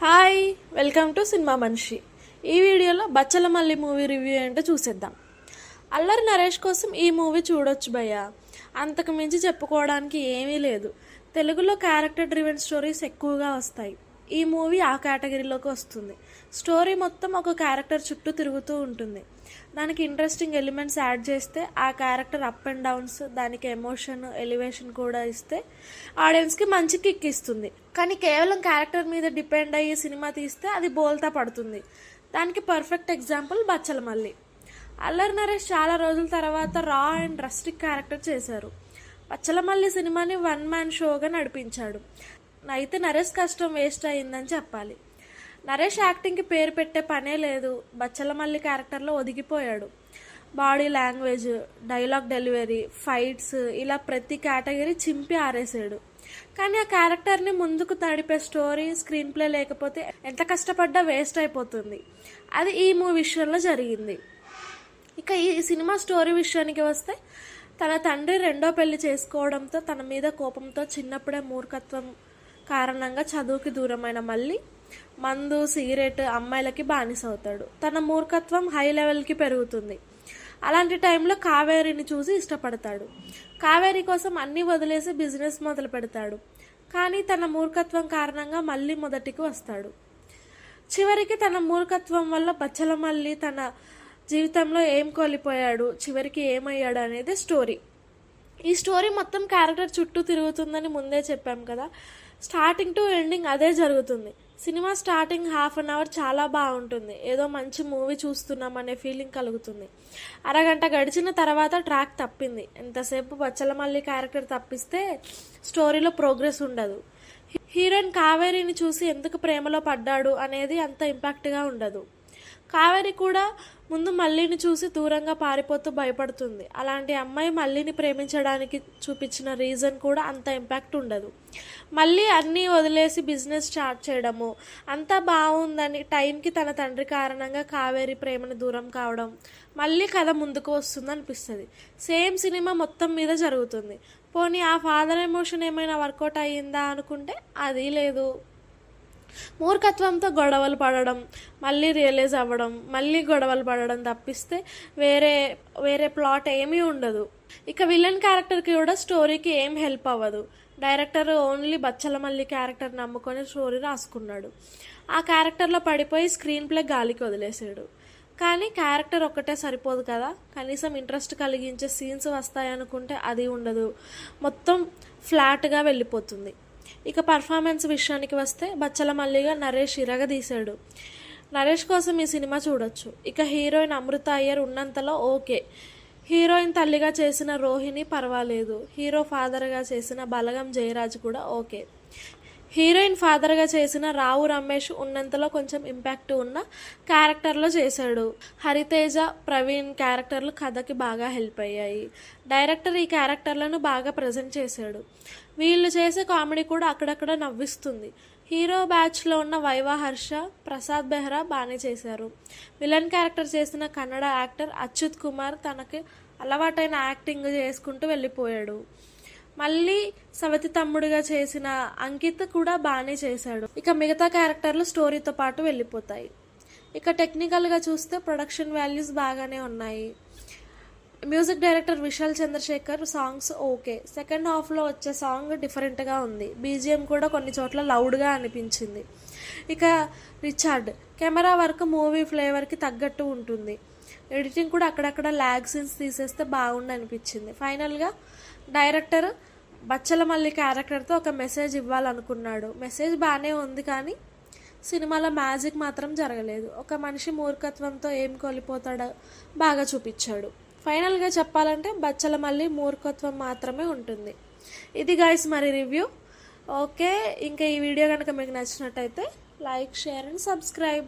Hi, welcome to cinema మనిషి. ఈ వీడియోలో బచ్చలమల్లి మూవీ రివ్యూ ఏంటో చూసేద్దాం. అల్లరి నరేష్ కోసం ఈ మూవీ చూడొచ్చు భయ్య. అంతకు మించి చెప్పుకోవడానికి ఏమీ లేదు. తెలుగులో క్యారెక్టర్ డ్రివెన్ స్టోరీస్ ఎక్కువగా వస్తాయి. ఈ మూవీ ఆ కేటగిరీలోకి వస్తుంది. స్టోరీ మొత్తం ఒక క్యారెక్టర్ చుట్టూ తిరుగుతూ ఉంటుంది. దానికి ఇంట్రెస్టింగ్ ఎలిమెంట్స్ యాడ్ చేస్తే ఆ క్యారెక్టర్ అప్ అండ్ డౌన్స్, దానికి ఎమోషన్, ఎలివేషన్ కూడా ఇస్తే ఆడియన్స్కి మంచి కిక్ ఇస్తుంది. కానీ కేవలం క్యారెక్టర్ మీద డిపెండ్ అయ్యే సినిమా తీస్తే అది బోల్తా పడుతుంది. దానికి పర్ఫెక్ట్ ఎగ్జాంపుల్ బచ్చలమల్లి. అల్లరి నరేష్ చాలా రోజుల తర్వాత రా అండ్ రస్టిక్ క్యారెక్టర్ చేశారు. బచ్చలమల్లి సినిమాని వన్ మ్యాన్ షోగా నడిపించాడు. అయితే నరేష్ కష్టం వేస్ట్ అయిందని చెప్పాలి. నరేష్ యాక్టింగ్కి పేరు పెట్టే పనే లేదు. బచ్చలమల్లి క్యారెక్టర్లో ఒదిగిపోయాడు. Body language, dialogue delivery, fights, ఇలా ప్రతి కేటగిరీ చింపి ఆరేసాడు. కానీ ఆ క్యారెక్టర్ని ముందుకు నడిపే స్టోరీ, స్క్రీన్ ప్లే లేకపోతే ఎంత కష్టపడ్డా వేస్ట్ అయిపోతుంది. అది ఈ మూవీ విషయంలో జరిగింది. ఇక ఈ సినిమా స్టోరీ విషయానికి వస్తే, తన తండ్రి రెండో పెళ్లి చేసుకోవడంతో తన మీద కోపంతో చిన్నప్పుడే మూర్ఖత్వం కారణంగా చదువుకి దూరమైన మళ్ళీ మందు, సిగరెట్, అమ్మాయిలకి బానిస అవుతాడు. తన మూర్ఖత్వం హై లెవెల్కి పెరుగుతుంది. అలాంటి టైంలో కావేరిని చూసి ఇష్టపడతాడు. కావేరి కోసం అన్నీ వదిలేసి బిజినెస్ మొదలు పెడతాడు. కానీ తన మూర్ఖత్వం కారణంగా మళ్ళీ మొదటికి వస్తాడు. చివరికి తన మూర్ఖత్వం వల్ల బచ్చలమల్లి తన జీవితంలో ఏం కోల్పోయాడు, చివరికి ఏమయ్యాడు అనేది స్టోరీ. ఈ స్టోరీ మొత్తం క్యారెక్టర్ చుట్టూ తిరుగుతుందని ముందే చెప్పాం కదా. స్టార్టింగ్ టు ఎండింగ్ అదే జరుగుతుంది. Cinema starting half an hour చాలా బాగుంటుంది. ఏదో మంచి మూవీ చూస్తున్నాం అనే ఫీలింగ్ కలుగుతుంది. అరగంట గడిచిన తర్వాత ట్రాక్ తప్పింది. ఎంతసేపు బచ్చలమల్లి క్యారెక్టర్ తప్పిస్తే స్టోరీలో ప్రోగ్రెస్ ఉండదు. హీరోయిన్ కావేరిని చూసి ఎందుకు ప్రేమలో పడ్డాడు అనేది అంత ఇంపాక్ట్గా ఉండదు. కావేరి కూడా ముందు మల్లిని చూసి దూరంగా పారిపోతూ భయపడుతుంది. అలాంటి అమ్మాయి మల్లిని ప్రేమించడానికి చూపించిన రీజన్ కూడా అంత ఇంపాక్ట్ ఉండదు. మళ్ళీ అన్నీ వదిలేసి బిజినెస్ స్టార్ట్ చేయడము అంతా బాగుందని టైంకి తన తండ్రి కారణంగా కావేరి ప్రేమను దూరం కావడం, మళ్ళీ కథ ముందుకు వస్తుంది అనిపిస్తుంది. సేమ్ సినిమా మొత్తం మీద జరుగుతుంది. పోనీ ఆ ఫాదర్ ఎమోషన్ ఏమైనా వర్కౌట్ అయ్యిందా అనుకుంటే అది లేదు. మూర్ఖత్వంతో గొడవలు పడడం, మళ్ళీ రియలైజ్ అవ్వడం, మళ్ళీ గొడవలు పడడం తప్పిస్తే వేరే ప్లాట్ ఏమీ ఉండదు. ఇక విలన్ క్యారెక్టర్కి కూడా స్టోరీకి ఏం హెల్ప్ అవ్వదు. డైరెక్టర్ ఓన్లీ బచ్చలమల్లి క్యారెక్టర్ నమ్ముకొని స్టోరీ రాసుకున్నాడు. ఆ క్యారెక్టర్లో పడిపోయి స్క్రీన్ ప్లే గాలికి వదిలేసాడు. కానీ క్యారెక్టర్ ఒక్కటే సరిపోదు కదా. కనీసం ఇంట్రెస్ట్ కలిగించే సీన్స్ వస్తాయనుకుంటే అది ఉండదు. మొత్తం ఫ్లాట్గా వెళ్ళిపోతుంది. ఇక పర్ఫార్మెన్స్ విషయానికి వస్తే బచ్చలమల్లిగా నరేష్ ఇరగదీశాడు. నరేష్ కోసం ఈ సినిమా చూడొచ్చు. ఇక హీరోయిన్ అమృత అయ్యర్ ఉన్నంతలో ఓకే. హీరోయిన్ తల్లిగా చేసిన రోహిణి పర్వాలేదు. హీరో ఫాదర్గా చేసిన బలగం జయరాజ్ కూడా ఓకే. హీరోయిన్ ఫాదర్గా చేసిన రావు రమేష్ ఉన్నంతలో కొంచెం ఇంపాక్ట్ ఉన్న క్యారెక్టర్లో చేశాడు. హరితేజ, ప్రవీణ్ క్యారెక్టర్లు కథకి బాగా హెల్ప్ అయ్యాయి. డైరెక్టర్ ఈ క్యారెక్టర్లను బాగా ప్రజెంట్ చేశాడు. వీళ్ళు చేసే కామెడీ కూడా అక్కడక్కడ నవ్విస్తుంది. హీరో బ్యాచ్లో ఉన్న వైవా హర్ష, ప్రసాద్ బెహ్రా బాగానే చేశారు. విలన్ క్యారెక్టర్ చేసిన కన్నడ యాక్టర్ అచ్యుత్ కుమార్ తనకి అలవాటైన యాక్టింగ్ చేసుకుంటూ వెళ్ళిపోయాడు. మళ్ళీ సవతి తమ్ముడిగా చేసిన అంకిత్ కూడా బాగానే చేశాడు. ఇక మిగతా క్యారెక్టర్లు స్టోరీతో పాటు వెళ్ళిపోతాయి. ఇక టెక్నికల్గా చూస్తే ప్రొడక్షన్ వాల్యూస్ బాగానే ఉన్నాయి. Music director Vishal Chandrashekhar songs okay. Second హాఫ్లో వచ్చే సాంగ్ డిఫరెంట్గా ఉంది. బీజిఎం కూడా కొన్ని చోట్ల లౌడ్గా అనిపించింది. ఇక రిచార్డ్ కెమెరా వర్క్ మూవీ ఫ్లేవర్కి తగ్గట్టు ఉంటుంది. ఎడిటింగ్ కూడా అక్కడక్కడ ల్యాగ్ సీన్స్ తీసేస్తే బాగుండి అనిపించింది. ఫైనల్గా డైరెక్టర్ బచ్చలమల్లి క్యారెక్టర్తో ఒక మెసేజ్ ఇవ్వాలనుకున్నాడు. మెసేజ్ బాగానే ఉంది, కానీ సినిమాలో మ్యాజిక్ మాత్రం జరగలేదు. ఒక మనిషి మూర్ఖత్వంతో ఏం కోల్పోతాడో బాగా చూపించాడు. ఫైనల్గా చెప్పాలంటే బచ్చలమల్లి మూర్ఖత్వం మాత్రమే ఉంటుంది. ఇది గైస్ మరి రివ్యూ. ఓకే, ఇంకా ఈ వీడియో కనుక మీకు నచ్చినట్టయితే లైక్, షేర్ అండ్ సబ్స్క్రైబ్.